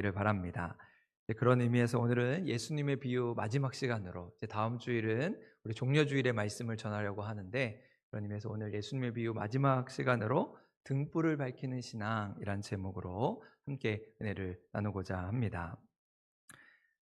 기를 바랍니다. 그런 의미에서 오늘은 예수님의 비유 마지막 시간으로 다음 주일은 우리 종려주일의 말씀을 전하려고 하는데, 그런 의미에서 오늘 예수님의 비유 마지막 시간으로 등불을 밝히는 신앙이란 제목으로 함께 은혜를 나누고자 합니다.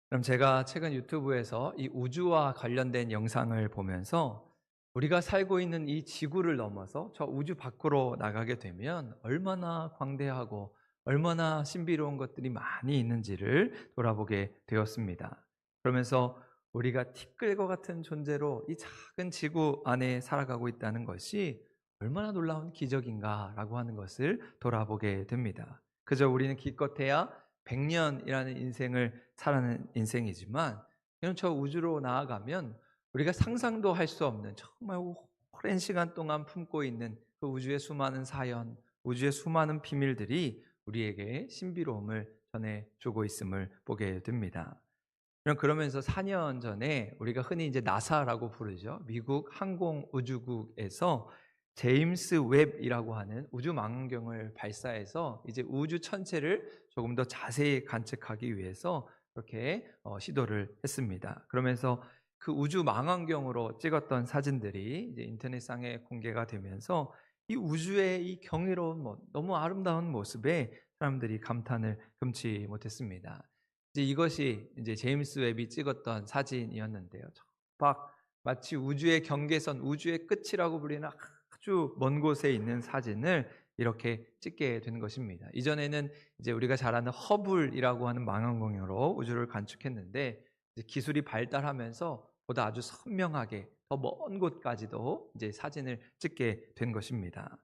그럼 제가 최근 유튜브에서 이 우주와 관련된 영상을 보면서 우리가 살고 있는 이 지구를 넘어서 저 우주 밖으로 나가게 되면 얼마나 광대하고 얼마나 신비로운 것들이 많이 있는지를 돌아보게 되었습니다. 그러면서 우리가 티끌과 같은 존재로 이 작은 지구 안에 살아가고 있다는 것이 얼마나 놀라운 기적인가라고 하는 것을 돌아보게 됩니다. 그저 우리는 기껏해야 100년이라는 인생을 살아는 인생이지만, 그냥 저 우주로 나아가면 우리가 상상도 할 수 없는 정말 오랜 시간 동안 품고 있는 그 우주의 수많은 사연, 우주의 수많은 비밀들이 우리에게 신비로움을 전해주고 있음을 보게 됩니다. 그러면서 4년 전에 우리가 흔히 이제 나사라고 부르죠. 미국 항공우주국에서 제임스 웹이라고 하는 우주 망원경을 발사해서 이제 우주 전체를 조금 더 자세히 관측하기 위해서 그렇게 시도를 했습니다. 그러면서 그 우주 망원경으로 찍었던 사진들이 이제 인터넷상에 공개가 되면서 이 우주의 이 경이로운 너무 아름다운 모습에 사람들이 감탄을 금치 못했습니다. 이제 이것이 이제 제임스 웹이 찍었던 사진이었는데요. 마치 우주의 경계선, 우주의 끝이라고 불리는 아주 먼 곳에 있는 사진을 이렇게 찍게 된 것입니다. 이전에는 이제 우리가 잘 아는 허블이라고 하는 망원경으로 우주를 관측했는데, 이제 기술이 발달하면서 보다 아주 선명하게 더 먼 곳까지도 이제 사진을 찍게 된 것입니다.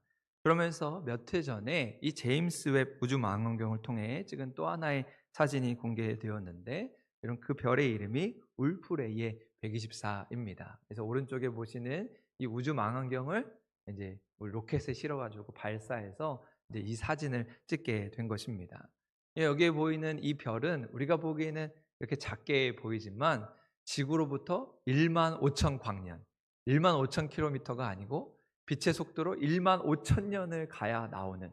그러면서 몇 해 전에 이 제임스 웹 우주 망원경을 통해 찍은 또 하나의 사진이 공개되었는데, 이런 그 별의 이름이 울프레이의 124입니다. 그래서 오른쪽에 보시는 이 우주 망원경을 이제 로켓에 실어가지고 발사해서 이제 이 사진을 찍게 된 것입니다. 여기에 보이는 이 별은 우리가 보기에는 이렇게 작게 보이지만 지구로부터 1만 5천 광년, 1만 5천 킬로미터가 아니고 빛의 속도로 1만 5천 년을 가야 나오는,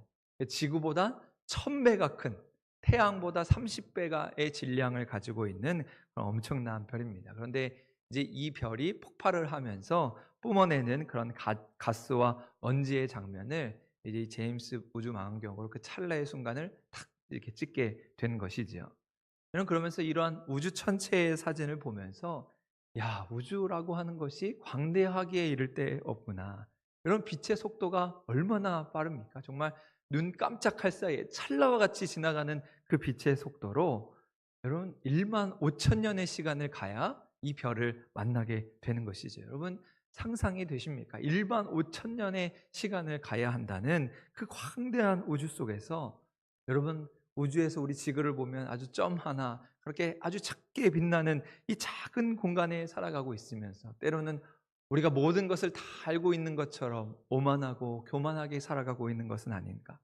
지구보다 1000배가 큰, 태양보다 30배가의 질량을 가지고 있는 그런 엄청난 별입니다. 그런데 이제 이 별이 폭발을 하면서 뿜어내는 그런 가스와 먼지의 장면을 이제 제임스 우주 망원경으로 그 찰나의 순간을 탁 이렇게 찍게 된 것이지요. 저는 그러면서 이러한 우주 전체의 사진을 보면서, 야, 우주라고 하는 것이 광대하기에 이를 데 없구나. 이런 빛의 속도가 얼마나 빠릅니까? 정말 눈 깜짝할 사이에 찰나와 같이 지나가는 그 빛의 속도로 여러분 1만 5천 년의 시간을 가야 이 별을 만나게 되는 것이죠. 여러분 상상이 되십니까? 1만 5천 년의 시간을 가야 한다는 그 광대한 우주 속에서, 여러분 우주에서 우리 지구를 보면 아주 점 하나 그렇게 아주 작게 빛나는 이 작은 공간에 살아가고 있으면서, 때로는 우리가 모든 것을 다 알고 있는 것처럼 오만하고 교만하게 살아가고 있는 것은 아닌가.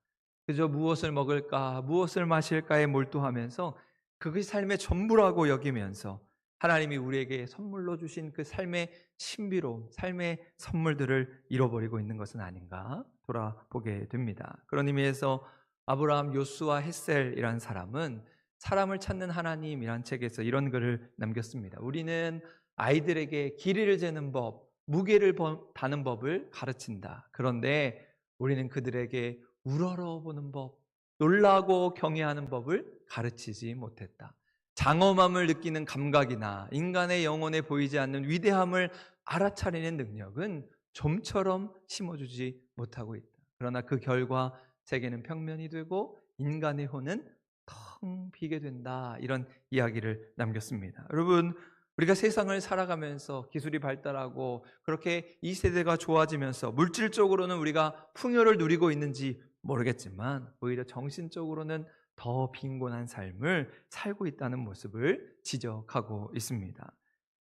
그저 무엇을 먹을까, 무엇을 마실까에 몰두하면서 그것이 삶의 전부라고 여기면서 하나님이 우리에게 선물로 주신 그 삶의 신비로움, 삶의 선물들을 잃어버리고 있는 것은 아닌가 돌아보게 됩니다. 그런 의미에서 아브라함 요수아 헷셀이라는 사람은 사람을 찾는 하나님이란 책에서 이런 글을 남겼습니다. 우리는 아이들에게 길이를 재는 법, 무게를 다는 법을 가르친다. 그런데 우리는 그들에게 우러러보는 법, 놀라고 경외하는 법을 가르치지 못했다. 장엄함을 느끼는 감각이나 인간의 영혼에 보이지 않는 위대함을 알아차리는 능력은 좀처럼 심어주지 못하고 있다. 그러나 그 결과 세계는 평면이 되고 인간의 혼은 텅 비게 된다. 이런 이야기를 남겼습니다. 여러분, 우리가 세상을 살아가면서 기술이 발달하고 그렇게 이 세대가 좋아지면서 물질적으로는 우리가 풍요를 누리고 있는지 모르겠지만 오히려 정신적으로는 더 빈곤한 삶을 살고 있다는 모습을 지적하고 있습니다.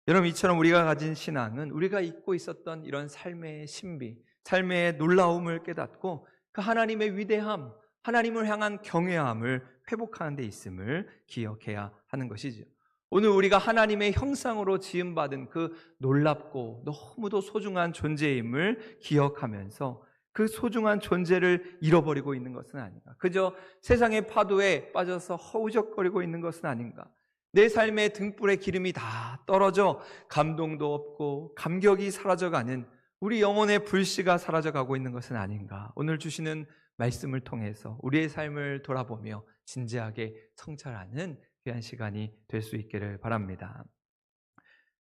여러분, 이처럼 우리가 가진 신앙은 우리가 잊고 있었던 이런 삶의 신비, 삶의 놀라움을 깨닫고 그 하나님의 위대함, 하나님을 향한 경외함을 회복하는 데 있음을 기억해야 하는 것이죠. 오늘 우리가 하나님의 형상으로 지음받은 그 놀랍고 너무도 소중한 존재임을 기억하면서 그 소중한 존재를 잃어버리고 있는 것은 아닌가? 그저 세상의 파도에 빠져서 허우적거리고 있는 것은 아닌가? 내 삶의 등불에 기름이 다 떨어져 감동도 없고 감격이 사라져가는 우리 영혼의 불씨가 사라져가고 있는 것은 아닌가? 오늘 주시는 말씀을 통해서 우리의 삶을 돌아보며 진지하게 성찰하는 귀한 시간이 될 수 있기를 바랍니다.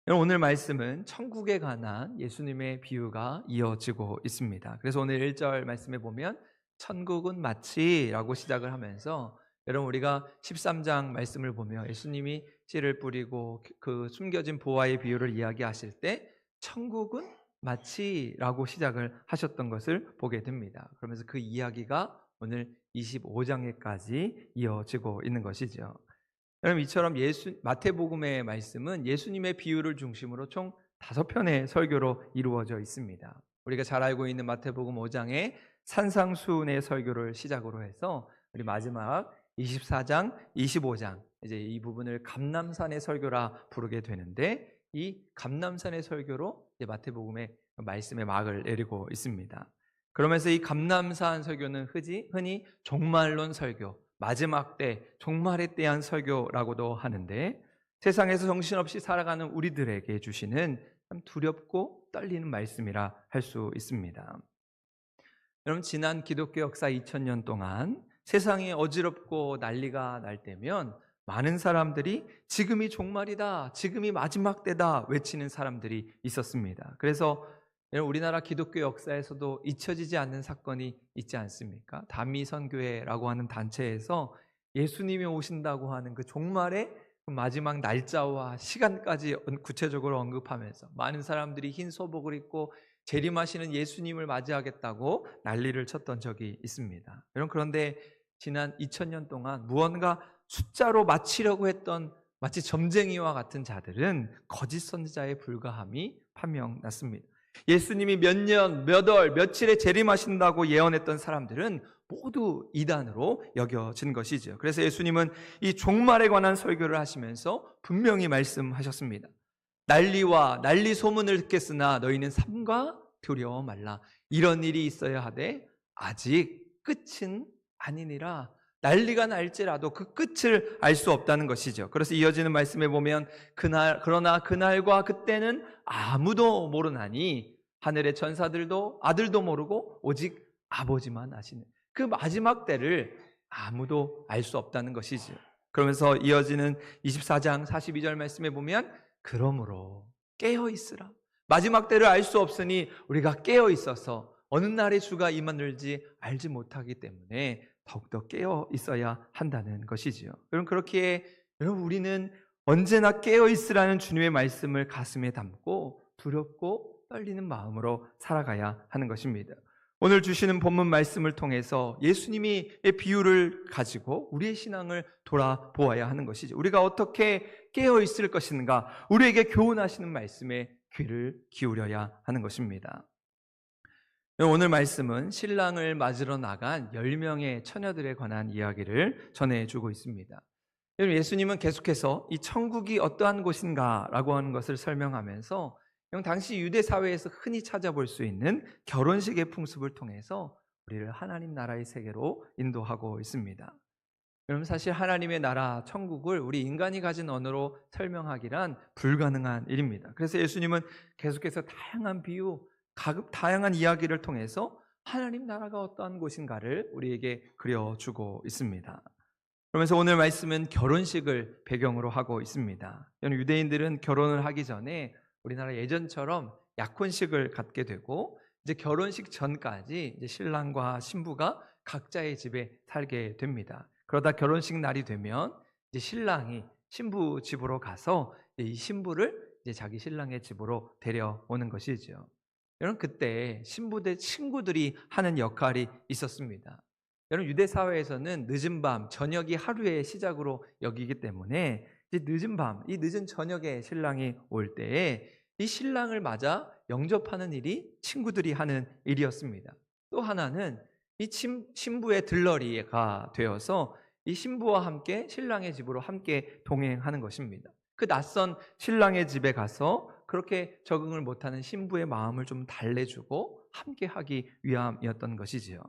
오늘 말씀은 천국에 관한 예수님의 비유가 이어지고 있습니다. 그래서 오늘 1절 말씀에 보면 천국은 마치라고 시작을 하면서 여러분 우리가 13장 말씀을 보며 예수님이 씨를 뿌리고 그 숨겨진 보화의 비유를 이야기하실 때 천국은 마치라고 시작을 하셨던 것을 보게 됩니다. 그러면서 그 이야기가 오늘 25장에까지 이어지고 있는 것이죠. 여러분 이처럼 마태복음의 말씀은 예수님의 비유를 중심으로 총 5편의 설교로 이루어져 있습니다. 우리가 잘 알고 있는 마태복음 5장의 산상수훈의 설교를 시작으로 해서 우리 마지막 24장, 25장 이제 이 부분을 감람산의 설교라 부르게 되는데 이 감람산의 설교로 이제 마태복음의 말씀의 막을 내리고 있습니다. 그러면서 이 감람산 설교는 흔히 종말론 설교, 마지막 때, 종말에 대한 설교라고도 하는데 세상에서 정신없이 살아가는 우리들에게 주시는 참 두렵고 떨리는 말씀이라 할 수 있습니다. 여러분 지난 기독교 역사 2000년 동안 세상이 어지럽고 난리가 날 때면 많은 사람들이 지금이 종말이다, 지금이 마지막 때다 외치는 사람들이 있었습니다. 그래서 우리나라 기독교 역사에서도 잊혀지지 않는 사건이 있지 않습니까? 다미선교회라고 하는 단체에서 예수님이 오신다고 하는 그 종말의 마지막 날짜와 시간까지 구체적으로 언급하면서 많은 사람들이 흰 소복을 입고 재림하시는 예수님을 맞이하겠다고 난리를 쳤던 적이 있습니다. 여러분 그런데 지난 2000년 동안 무언가 숫자로 맞추려고 했던 마치 점쟁이와 같은 자들은 거짓 선지자에 불과함이 판명났습니다. 예수님이 몇 년, 몇 월, 며칠에 재림하신다고 예언했던 사람들은 모두 이단으로 여겨진 것이죠. 그래서 예수님은 이 종말에 관한 설교를 하시면서 분명히 말씀하셨습니다. 난리와 난리 소문을 듣겠으나 너희는 삼가 두려워 말라. 이런 일이 있어야 하되 아직 끝은 아니니라. 난리가 날지라도 그 끝을 알 수 없다는 것이죠. 그래서 이어지는 말씀에 보면 그러나 그날과 그때는 아무도 모르나니 하늘의 천사들도 아들도 모르고 오직 아버지만 아시는 그 마지막 때를 아무도 알 수 없다는 것이죠. 그러면서 이어지는 24장 42절 말씀에 보면 그러므로 깨어 있으라. 마지막 때를 알 수 없으니 우리가 깨어 있어서 어느 날에 주가 임하는지 알지 못하기 때문에 더욱더 깨어 있어야 한다는 것이지요. 여러분 그렇기에 우리는 언제나 깨어 있으라는 주님의 말씀을 가슴에 담고 두렵고 떨리는 마음으로 살아가야 하는 것입니다. 오늘 주시는 본문 말씀을 통해서 예수님이 비유를 가지고 우리의 신앙을 돌아보아야 하는 것이죠. 우리가 어떻게 깨어 있을 것인가, 우리에게 교훈하시는 말씀에 귀를 기울여야 하는 것입니다. 오늘 말씀은 신랑을 맞으러 나간 10명의 처녀들에 관한 이야기를 전해주고 있습니다. 예수님은 계속해서 이 천국이 어떠한 곳인가 라고 하는 것을 설명하면서 당시 유대 사회에서 흔히 찾아볼 수 있는 결혼식의 풍습을 통해서 우리를 하나님 나라의 세계로 인도하고 있습니다. 여러분 사실 하나님의 나라 천국을 우리 인간이 가진 언어로 설명하기란 불가능한 일입니다. 그래서 예수님은 계속해서 다양한 비유, 다양한 이야기를 통해서 하나님 나라가 어떠한 곳인가를 우리에게 그려주고 있습니다. 그러면서 오늘 말씀은 결혼식을 배경으로 하고 있습니다. 유대인들은 결혼을 하기 전에 우리나라 예전처럼 약혼식을 갖게 되고 이제 결혼식 전까지 이제 신랑과 신부가 각자의 집에 살게 됩니다. 그러다 결혼식 날이 되면 이제 신랑이 신부 집으로 가서 이 신부를 이제 자기 신랑의 집으로 데려오는 것이죠. 여러분 그때 신부들 친구들이 하는 역할이 있었습니다. 여러분 유대 사회에서는 늦은 밤, 저녁이 하루의 시작으로 여기기 때문에 이제 늦은 밤, 이 늦은 저녁에 신랑이 올 때에 이 신랑을 맞아 영접하는 일이 친구들이 하는 일이었습니다. 또 하나는 이 신부의 들러리가 되어서 이 신부와 함께 신랑의 집으로 함께 동행하는 것입니다. 그 낯선 신랑의 집에 가서 그렇게 적응을 못하는 신부의 마음을 좀 달래주고 함께하기 위함이었던 것이지요.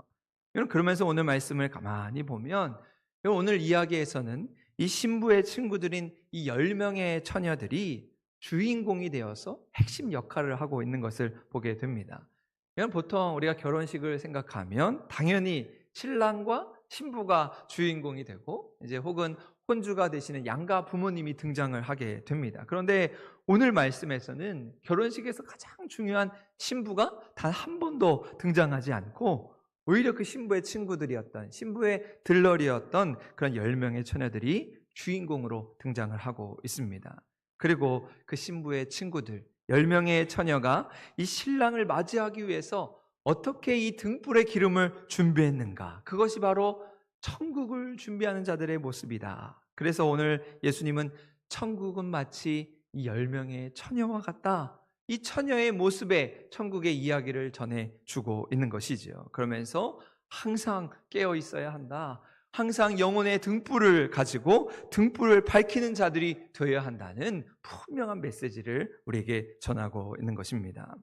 여러분, 그러면서 오늘 말씀을 가만히 보면 오늘 이야기에서는 이 신부의 친구들인 이 10명의 처녀들이 주인공이 되어서 핵심 역할을 하고 있는 것을 보게 됩니다. 보통 우리가 결혼식을 생각하면 당연히 신랑과 신부가 주인공이 되고 이제 혹은 혼주가 되시는 양가 부모님이 등장을 하게 됩니다. 그런데 오늘 말씀에서는 결혼식에서 가장 중요한 신부가 단 한 번도 등장하지 않고 오히려 그 신부의 친구들이었던, 신부의 들러리였던 그런 10명의 처녀들이 주인공으로 등장을 하고 있습니다. 그리고 그 신부의 친구들 10명의 처녀가 이 신랑을 맞이하기 위해서 어떻게 이 등불의 기름을 준비했는가? 그것이 바로 천국을 준비하는 자들의 모습이다. 그래서 오늘 예수님은 천국은 마치 이 10명의 처녀와 같다. 이 처녀의 모습에 천국의 이야기를 전해주고 있는 것이지요. 그러면서 항상 깨어 있어야 한다. 항상 영혼의 등불을 가지고 등불을 밝히는 자들이 되어야 한다는 분명한 메시지를 우리에게 전하고 있는 것입니다.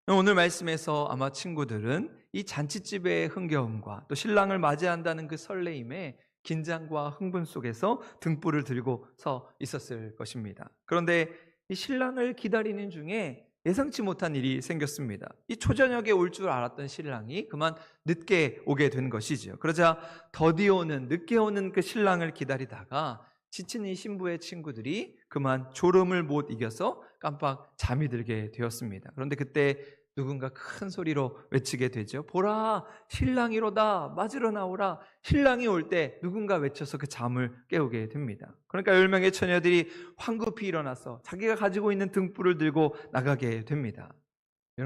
오늘 말씀에서 아마 친구들은 이 잔치집의 흥겨움과 또 신랑을 맞이한다는 그 설레임에 긴장과 흥분 속에서 등불을 들고 서 있었을 것입니다. 그런데 이 신랑을 기다리는 중에 예상치 못한 일이 생겼습니다. 이 초저녁에 올 줄 알았던 신랑이 그만 늦게 오게 된 것이지요. 그러자 더디 오는, 늦게 오는 그 신랑을 기다리다가 지친 이 신부의 친구들이 그만 졸음을 못 이겨서 깜빡 잠이 들게 되었습니다. 그런데 그때 누군가 큰 소리로 외치게 되죠. 보라, 신랑이로다, 맞으러 나오라. 신랑이 올 때 누군가 외쳐서 그 잠을 깨우게 됩니다. 그러니까 10명의 처녀들이 황급히 일어나서 자기가 가지고 있는 등불을 들고 나가게 됩니다.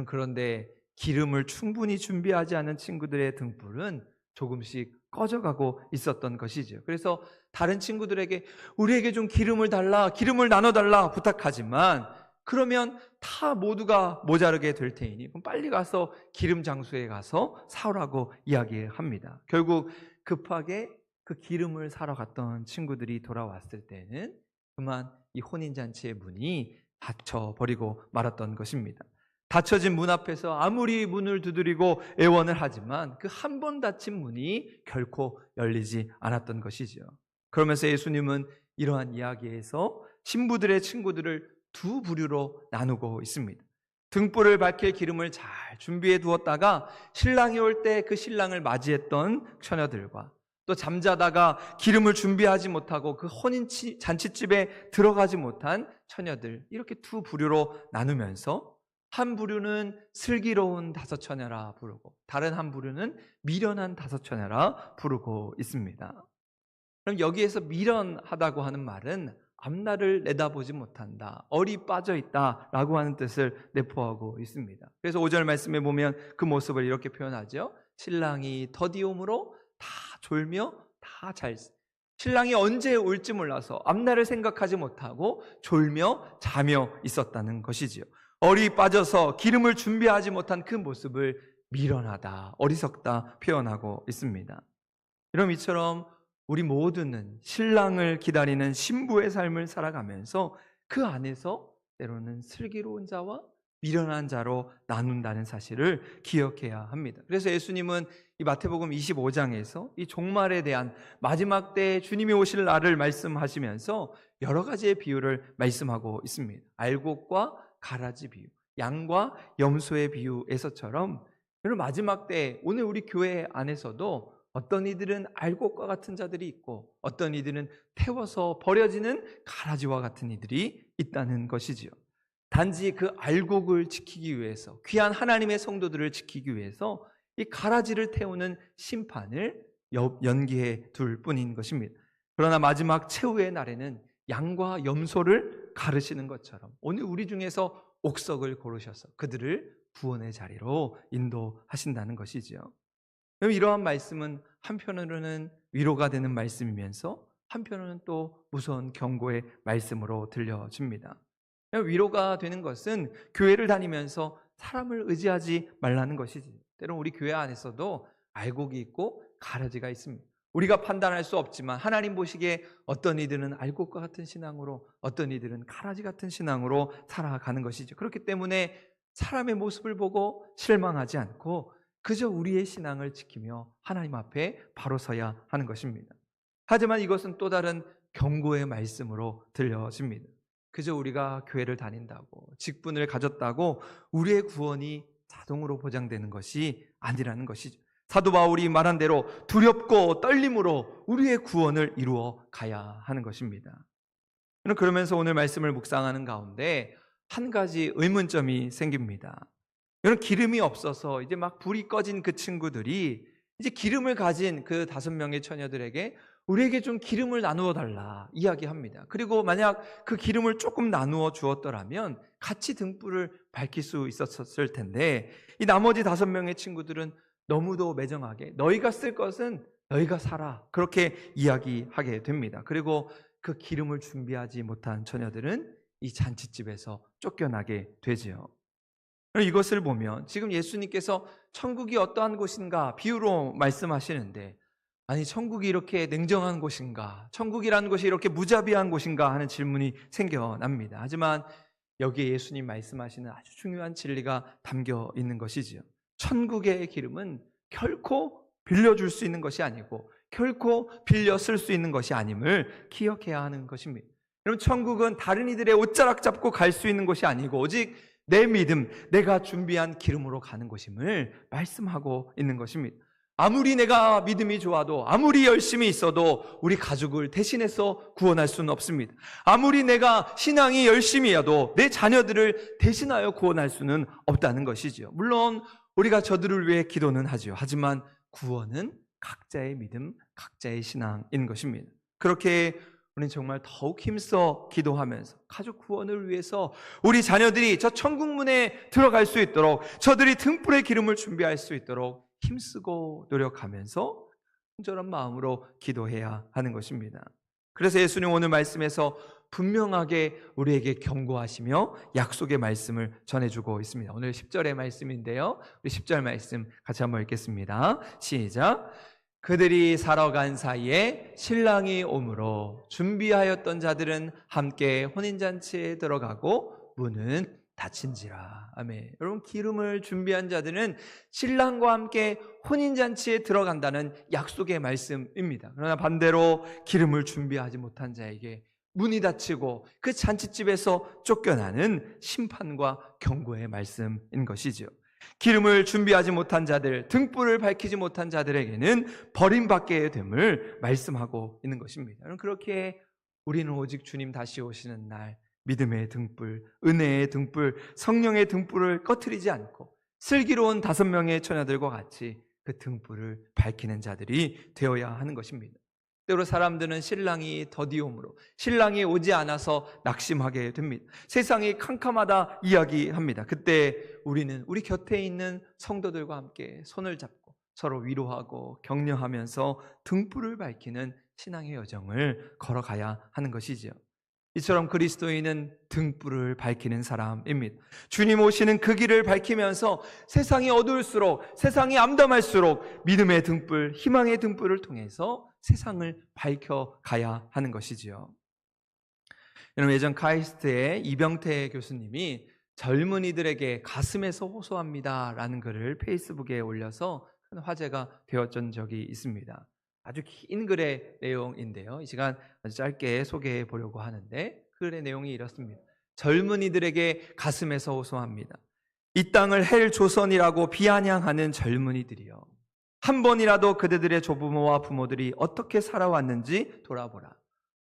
그런데 기름을 충분히 준비하지 않은 친구들의 등불은 조금씩 꺼져가고 있었던 것이죠. 그래서 다른 친구들에게 우리에게 좀 기름을 달라, 기름을 나눠달라 부탁하지만 그러면 다 모두가 모자르게 될 테이니 그럼 빨리 가서 기름 장소에 가서 사오라고 이야기합니다. 결국 급하게 그 기름을 사러 갔던 친구들이 돌아왔을 때는 그만 이 혼인잔치의 문이 닫혀버리고 말았던 것입니다. 닫혀진 문 앞에서 아무리 문을 두드리고 애원을 하지만 그 한 번 닫힌 문이 결코 열리지 않았던 것이죠. 그러면서 예수님은 이러한 이야기에서 신부들의 친구들을 두 부류로 나누고 있습니다. 등불을 밝힐 기름을 잘 준비해 두었다가 신랑이 올 때 그 신랑을 맞이했던 처녀들과 또 잠자다가 기름을 준비하지 못하고 그 혼인 잔치집에 들어가지 못한 처녀들, 이렇게 두 부류로 나누면서 한 부류는 슬기로운 다섯 처녀라 부르고 다른 한 부류는 미련한 다섯 처녀라 부르고 있습니다. 그럼 여기에서 미련하다고 하는 말은 앞날을 내다보지 못한다, 얼이 빠져 있다라고 하는 뜻을 내포하고 있습니다. 그래서 5절 말씀에 보면 그 모습을 이렇게 표현하죠. 신랑이 더디 오므로 다 졸며 신랑이 언제 올지 몰라서 앞날을 생각하지 못하고 졸며 자며 있었다는 것이지요. 얼이 빠져서 기름을 준비하지 못한 그 모습을 미련하다, 어리석다 표현하고 있습니다. 그럼 이처럼 우리 모두는 신랑을 기다리는 신부의 삶을 살아가면서 그 안에서 때로는 슬기로운 자와 미련한 자로 나눈다는 사실을 기억해야 합니다. 그래서 예수님은 이 마태복음 25장에서 이 종말에 대한 마지막 때 주님이 오실 날을 말씀하시면서 여러 가지의 비유를 말씀하고 있습니다. 알곡과 가라지 비유, 양과 염소의 비유에서처럼 마지막 때 오늘 우리 교회 안에서도 어떤 이들은 알곡과 같은 자들이 있고 어떤 이들은 태워서 버려지는 가라지와 같은 이들이 있다는 것이지요. 단지 그 알곡을 지키기 위해서, 귀한 하나님의 성도들을 지키기 위해서 이 가라지를 태우는 심판을 연기해 둘 뿐인 것입니다. 그러나 마지막 최후의 날에는 양과 염소를 가르시는 것처럼 오늘 우리 중에서 옥석을 고르셔서 그들을 구원의 자리로 인도하신다는 것이지요. 이러한 말씀은 한편으로는 위로가 되는 말씀이면서 한편으로는 또 무서운 경고의 말씀으로 들려집니다. 위로가 되는 것은 교회를 다니면서 사람을 의지하지 말라는 것이지. 때론 우리 교회 안에서도 알곡이 있고 가라지가 있습니다. 우리가 판단할 수 없지만 하나님 보시기에 어떤 이들은 알곡과 같은 신앙으로, 어떤 이들은 가라지 같은 신앙으로 살아가는 것이죠. 그렇기 때문에 사람의 모습을 보고 실망하지 않고 그저 우리의 신앙을 지키며 하나님 앞에 바로 서야 하는 것입니다. 하지만 이것은 또 다른 경고의 말씀으로 들려집니다. 그저 우리가 교회를 다닌다고, 직분을 가졌다고 우리의 구원이 자동으로 보장되는 것이 아니라는 것이죠. 사도 바울이 말한 대로 두렵고 떨림으로 우리의 구원을 이루어 가야 하는 것입니다. 그러면서 오늘 말씀을 묵상하는 가운데 한 가지 의문점이 생깁니다. 여러분, 기름이 없어서 이제 막 불이 꺼진 그 친구들이 이제 기름을 가진 그 5명의 처녀들에게 우리에게 좀 기름을 나누어 달라 이야기합니다. 그리고 만약 그 기름을 조금 나누어 주었더라면 같이 등불을 밝힐 수 있었을 텐데, 이 나머지 5명의 친구들은 너무도 매정하게 너희가 쓸 것은 너희가 사라, 그렇게 이야기하게 됩니다. 그리고 그 기름을 준비하지 못한 처녀들은 이 잔치집에서 쫓겨나게 되지요. 이것을 보면 지금 예수님께서 천국이 어떠한 곳인가 비유로 말씀하시는데, 아니 천국이 이렇게 냉정한 곳인가, 천국이라는 곳이 이렇게 무자비한 곳인가 하는 질문이 생겨납니다. 하지만 여기에 예수님 말씀하시는 아주 중요한 진리가 담겨 있는 것이지요. 천국의 기름은 결코 빌려줄 수 있는 것이 아니고 결코 빌려 쓸 수 있는 것이 아님을 기억해야 하는 것입니다. 여러분, 천국은 다른 이들의 옷자락 잡고 갈 수 있는 곳이 아니고 오직 내 믿음, 내가 준비한 기름으로 가는 곳임을 말씀하고 있는 것입니다. 아무리 내가 믿음이 좋아도, 아무리 열심히 있어도 우리 가족을 대신해서 구원할 수는 없습니다. 아무리 내가 신앙이 열심히 해도 내 자녀들을 대신하여 구원할 수는 없다는 것이죠. 물론 우리가 저들을 위해 기도는 하죠. 하지만 구원은 각자의 믿음, 각자의 신앙인 것입니다. 그렇게 우리는 정말 더욱 힘써 기도하면서 가족 구원을 위해서 우리 자녀들이 저 천국문에 들어갈 수 있도록, 저들이 등불의 기름을 준비할 수 있도록 힘쓰고 노력하면서 간절한 마음으로 기도해야 하는 것입니다. 그래서 예수님 오늘 말씀에서 분명하게 우리에게 경고하시며 약속의 말씀을 전해주고 있습니다. 오늘 10절의 말씀인데요, 우리 10절 말씀 같이 한번 읽겠습니다. 시작. 그들이 살아간 사이에 신랑이 오므로 준비하였던 자들은 함께 혼인잔치에 들어가고 문은 닫힌지라. 아멘. 여러분, 기름을 준비한 자들은 신랑과 함께 혼인잔치에 들어간다는 약속의 말씀입니다. 그러나 반대로 기름을 준비하지 못한 자에게 문이 닫히고 그 잔치집에서 쫓겨나는 심판과 경고의 말씀인 것이죠. 기름을 준비하지 못한 자들, 등불을 밝히지 못한 자들에게는 버림받게 됨을 말씀하고 있는 것입니다. 그렇게 우리는 오직 주님 다시 오시는 날 믿음의 등불, 은혜의 등불, 성령의 등불을 꺼트리지 않고 슬기로운 5명의 처녀들과 같이 그 등불을 밝히는 자들이 되어야 하는 것입니다. 때로 사람들은 신랑이 더디옴으로, 신랑이 오지 않아서 낙심하게 됩니다. 세상이 캄캄하다 이야기합니다. 그때 우리는 우리 곁에 있는 성도들과 함께 손을 잡고 서로 위로하고 격려하면서 등불을 밝히는 신앙의 여정을 걸어가야 하는 것이죠. 이처럼 그리스도인은 등불을 밝히는 사람입니다. 주님 오시는 그 길을 밝히면서 세상이 어두울수록, 세상이 암담할수록 믿음의 등불, 희망의 등불을 통해서 세상을 밝혀가야 하는 것이지요. 여러분, 예전 카이스트의 이병태 교수님이 젊은이들에게 가슴에서 호소합니다 라는 글을 페이스북에 올려서 큰 화제가 되었던 적이 있습니다. 아주 긴 글의 내용인데요, 이 시간 아주 짧게 소개해 보려고 하는데, 글의 내용이 이렇습니다. 젊은이들에게 가슴에서 호소합니다. 이 땅을 헬 조선이라고 비아냥하는 젊은이들이여, 한 번이라도 그대들의 조부모와 부모들이 어떻게 살아왔는지 돌아보라.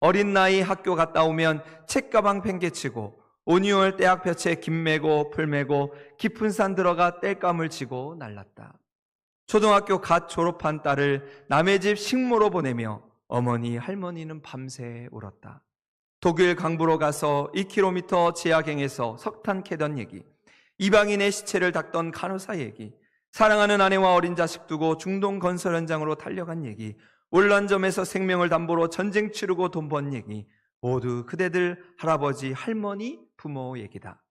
어린 나이 학교 갔다 오면 책가방 팽개치고 온유월 떼약볕에 김 메고 풀 메고 깊은 산 들어가 땔감을 치고 날랐다. 초등학교 갓 졸업한 딸을 남의 집 식모로 보내며 어머니 할머니는 밤새 울었다. 독일 강부로 가서 2km 지하경에서 석탄 캐던 얘기, 이방인의 시체를 닦던 간호사 얘기, 사랑하는 아내와 어린 자식 두고 중동 건설 현장으로 달려간 얘기, 월란점에서 생명을 담보로 전쟁 치르고 돈 번 얘기, 모두 그대들 할아버지, 할머니, 부모 얘기다.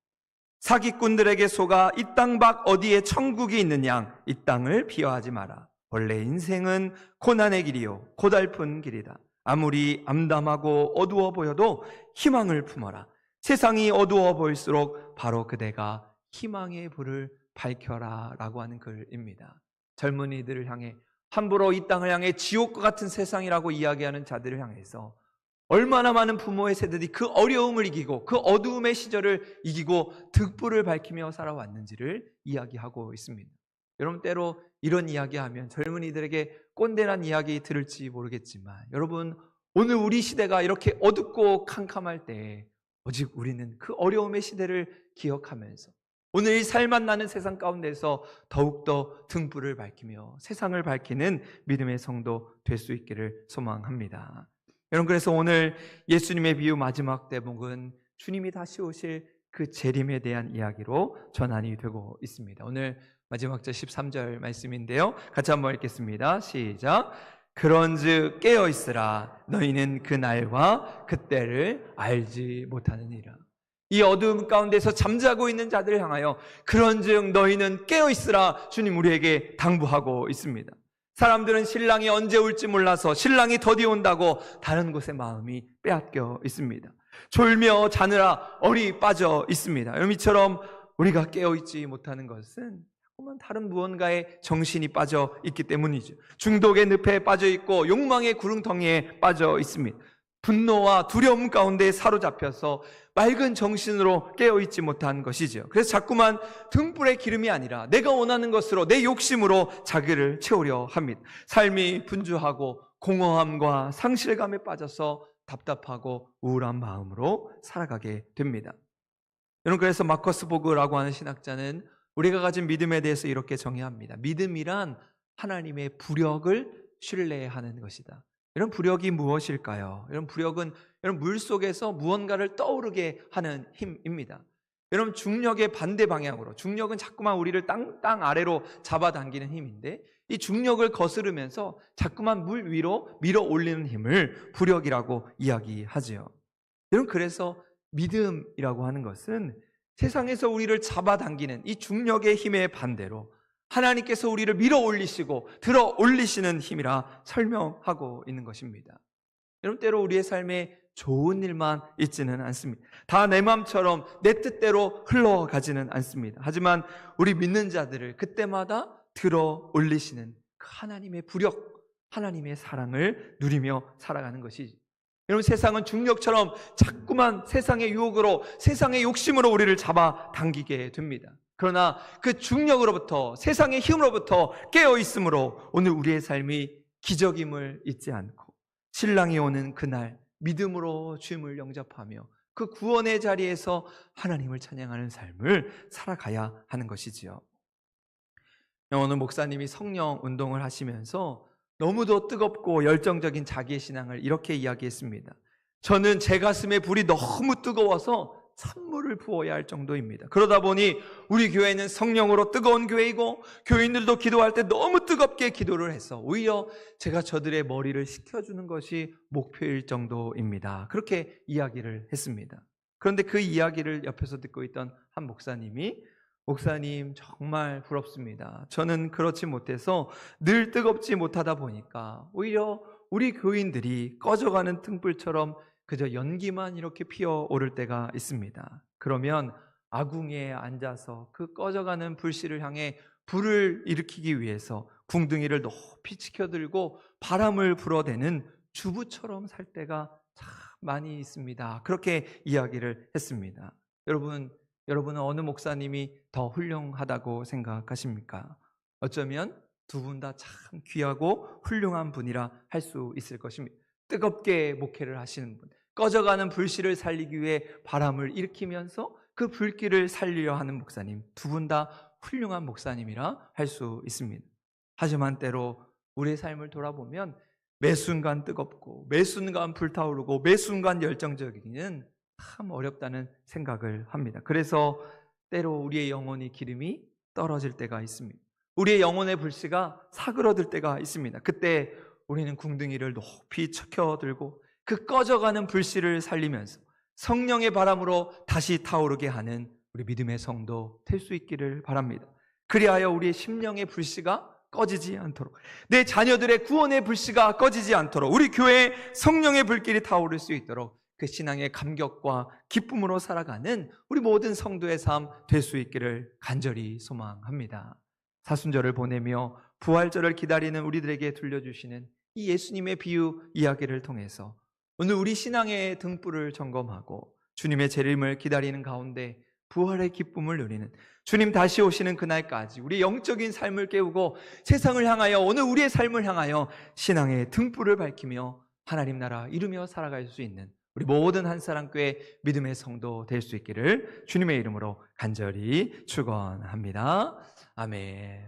사기꾼들에게 속아 이 땅 밖 어디에 천국이 있느냐, 이 땅을 비하하지 마라. 원래 인생은 고난의 길이요 고달픈 길이다. 아무리 암담하고 어두워 보여도 희망을 품어라. 세상이 어두워 보일수록 바로 그대가 희망의 불을 밝혀라 라고 하는 글입니다. 젊은이들을 향해, 함부로 이 땅을 향해 지옥과 같은 세상이라고 이야기하는 자들을 향해서 얼마나 많은 부모의 세대들이 그 어려움을 이기고 그 어두움의 시절을 이기고 등불을 밝히며 살아왔는지를 이야기하고 있습니다. 여러분, 때로 이런 이야기하면 젊은이들에게 꼰대란 이야기 들을지 모르겠지만, 여러분, 오늘 우리 시대가 이렇게 어둡고 캄캄할 때 오직 우리는 그 어려움의 시대를 기억하면서 오늘 이 살맛 나는 세상 가운데서 더욱더 등불을 밝히며 세상을 밝히는 믿음의 성도 될 수 있기를 소망합니다. 여러분, 그래서 오늘 예수님의 비유 마지막 대목은 주님이 다시 오실 그 재림에 대한 이야기로 전환이 되고 있습니다. 오늘 마지막 절 13절 말씀인데요, 같이 한번 읽겠습니다. 시작. 그런즉 깨어있으라. 너희는 그 날과 그때를 알지 못하느니라. 이 어두움 가운데서 잠자고 있는 자들을 향하여 그런즉 너희는 깨어있으라, 주님 우리에게 당부하고 있습니다. 사람들은 신랑이 언제 올지 몰라서 신랑이 더디 온다고 다른 곳에 마음이 빼앗겨 있습니다. 졸며 자느라 얼이 빠져 있습니다. 여러분, 이처럼 우리가 깨어있지 못하는 것은 자꾸만 다른 무언가에 정신이 빠져 있기 때문이죠. 중독의 늪에 빠져 있고 욕망의 구렁텅이에 빠져 있습니다. 분노와 두려움 가운데 사로잡혀서 맑은 정신으로 깨어있지 못한 것이죠. 그래서 자꾸만 등불의 기름이 아니라 내가 원하는 것으로, 내 욕심으로 자기를 채우려 합니다. 삶이 분주하고 공허함과 상실감에 빠져서 답답하고 우울한 마음으로 살아가게 됩니다. 여러분, 그래서 마커스 보그라고 하는 신학자는 우리가 가진 믿음에 대해서 이렇게 정의합니다. 믿음이란 하나님의 부력을 신뢰하는 것이다. 이런 부력이 무엇일까요? 이런 부력은 여러분 물속에서 무언가를 떠오르게 하는 힘입니다. 여러분, 중력의 반대 방향으로, 중력은 자꾸만 우리를 땅 아래로 잡아당기는 힘인데, 이 중력을 거스르면서 자꾸만 물 위로 밀어 올리는 힘을 부력이라고 이야기하죠. 여러분, 그래서 믿음이라고 하는 것은 세상에서 우리를 잡아당기는 이 중력의 힘의 반대로 하나님께서 우리를 밀어 올리시고 들어 올리시는 힘이라 설명하고 있는 것입니다. 여러분, 때로 우리의 삶에 좋은 일만 있지는 않습니다. 다 내 마음처럼 내 뜻대로 흘러가지는 않습니다. 하지만 우리 믿는 자들을 그때마다 들어 올리시는 그 하나님의 부력, 하나님의 사랑을 누리며 살아가는 것이지. 여러분, 세상은 중력처럼 자꾸만 세상의 유혹으로, 세상의 욕심으로 우리를 잡아당기게 됩니다. 그러나 그 중력으로부터, 세상의 힘으로부터 깨어있음으로 오늘 우리의 삶이 기적임을 잊지 않고 신랑이 오는 그날 믿음으로 주님을 영접하며 그 구원의 자리에서 하나님을 찬양하는 삶을 살아가야 하는 것이지요. 오늘 목사님이 성령 운동을 하시면서 너무도 뜨겁고 열정적인 자기의 신앙을 이렇게 이야기했습니다. 저는 제 가슴에 불이 너무 뜨거워서 찬물을 부어야 할 정도입니다. 그러다 보니 우리 교회는 성령으로 뜨거운 교회이고 교인들도 기도할 때 너무 뜨겁게 기도를 해서 오히려 제가 저들의 머리를 식혀주는 것이 목표일 정도입니다. 그렇게 이야기를 했습니다. 그런데 그 이야기를 옆에서 듣고 있던 한 목사님이, 목사님 정말 부럽습니다. 저는 그렇지 못해서 늘 뜨겁지 못하다 보니까 오히려 우리 교인들이 꺼져가는 등불처럼 그저 연기만 이렇게 피어오를 때가 있습니다. 그러면 아궁이에 앉아서 그 꺼져가는 불씨를 향해 불을 일으키기 위해서 궁둥이를 높이 치켜들고 바람을 불어대는 주부처럼 살 때가 참 많이 있습니다. 그렇게 이야기를 했습니다. 여러분은 어느 목사님이 더 훌륭하다고 생각하십니까? 어쩌면 두 분 다 참 귀하고 훌륭한 분이라 할 수 있을 것입니다. 뜨겁게 목회를 하시는 분, 꺼져가는 불씨를 살리기 위해 바람을 일으키면서 그 불길을 살리려 하는 목사님, 두 분 다 훌륭한 목사님이라 할 수 있습니다. 하지만 때로 우리의 삶을 돌아보면 매 순간 뜨겁고 매 순간 불타오르고 매 순간 열정적이기는 참 어렵다는 생각을 합니다. 그래서 때로 우리의 영혼의 기름이 떨어질 때가 있습니다. 우리의 영혼의 불씨가 사그러들 때가 있습니다. 그때 우리는 궁둥이를 높이 치켜들고 그 꺼져가는 불씨를 살리면서 성령의 바람으로 다시 타오르게 하는 우리 믿음의 성도 될 수 있기를 바랍니다. 그리하여 우리의 심령의 불씨가 꺼지지 않도록, 내 자녀들의 구원의 불씨가 꺼지지 않도록, 우리 교회에 성령의 불길이 타오를 수 있도록 그 신앙의 감격과 기쁨으로 살아가는 우리 모든 성도의 삶 될 수 있기를 간절히 소망합니다. 사순절을 보내며 부활절을 기다리는 우리들에게 들려주시는 이 예수님의 비유 이야기를 통해서 오늘 우리 신앙의 등불을 점검하고 주님의 재림을 기다리는 가운데 부활의 기쁨을 누리는, 주님 다시 오시는 그날까지 우리 영적인 삶을 깨우고 세상을 향하여, 오늘 우리의 삶을 향하여 신앙의 등불을 밝히며 하나님 나라 이루며 살아갈 수 있는 우리 모든 한사랑교회 믿음의 성도 될 수 있기를 주님의 이름으로 간절히 축원합니다. 아멘.